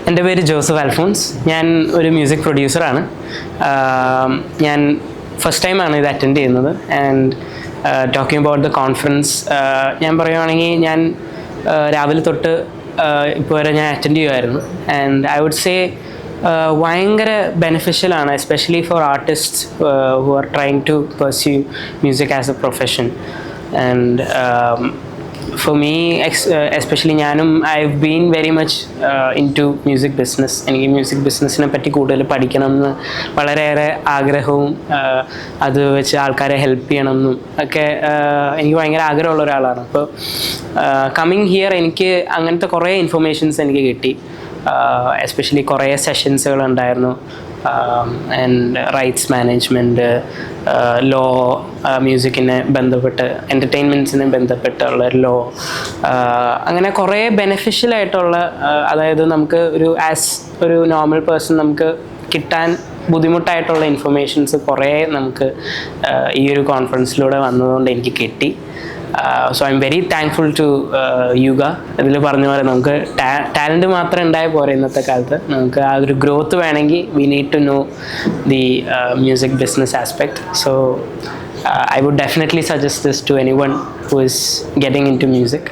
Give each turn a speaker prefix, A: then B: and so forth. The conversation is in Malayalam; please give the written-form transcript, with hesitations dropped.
A: എൻ്റെ പേര് ജോസഫ് അൽഫോൺസ്. ഞാൻ ഒരു മ്യൂസിക് പ്രൊഡ്യൂസറാണ്. ഞാൻ ഫസ്റ്റ് ടൈമാണ് ഇത് അറ്റൻഡ് ചെയ്യുന്നത്. And talking about the conference, ഞാൻ പറയുവാണെങ്കിൽ ഞാൻ രാവിലെ തൊട്ട് ഇപ്പോൾ വരെ ഞാൻ അറ്റൻഡ് ചെയ്യുമായിരുന്നു. ആൻഡ് ഐ വുഡ് സേ ഭയങ്കര ബെനിഫിഷ്യലാണ്, especially for artist who are trying to pursue music as a profession. And for me, especially ഞാനും I have been very much into music business. എനിക്ക് മ്യൂസിക് ബിസിനസ്സിനെ പറ്റി കൂടുതൽ പഠിക്കണം എന്ന് വളരെയേറെ ആഗ്രഹവും അത് വെച്ച് ആൾക്കാരെ ഹെൽപ്പ് ചെയ്യണം എന്നും ഒക്കെ എനിക്ക് ഭയങ്കര ആഗ്രഹമുള്ള ഒരാളാണ്. അപ്പോൾ കമ്മിങ് ഹിയർ എനിക്ക് അങ്ങനത്തെ കുറേ ഇൻഫർമേഷൻസ് എനിക്ക് കിട്ടി. എസ്പെഷ്യലി കുറേ സെഷൻസുകൾ ഉണ്ടായിരുന്നു. ആൻഡ് റൈറ്റ്സ് മാനേജ്മെൻറ്റ്, ലോ, മ്യൂസിക്കിനെ ബന്ധപ്പെട്ട്, എൻ്റർടൈൻമെൻറ്റ്സിനെ ബന്ധപ്പെട്ടുള്ള ലോ, അങ്ങനെ കുറേ ബെനിഫിഷ്യലായിട്ടുള്ള, അതായത് നമുക്ക് ഒരു നോർമൽ പേഴ്സൺ നമുക്ക് കിട്ടാൻ ബുദ്ധിമുട്ടായിട്ടുള്ള ഇൻഫർമേഷൻസ് കുറേ നമുക്ക് ഈ ഒരു കോൺഫറൻസിലൂടെ വന്നതുകൊണ്ട് എനിക്ക് കിട്ടി. So I'm very thankful to യുഗ. ഇതിൽ പറഞ്ഞ പോലെ നമുക്ക് ടാലൻറ്റ് മാത്രം ഉണ്ടായാൽ പോരെ ഇന്നത്തെ കാലത്ത്. നമുക്ക് ആ ഒരു ഗ്രോത്ത് വേണമെങ്കിൽ we need to know the music business aspect. So I would definitely suggest this to anyone who is getting into music.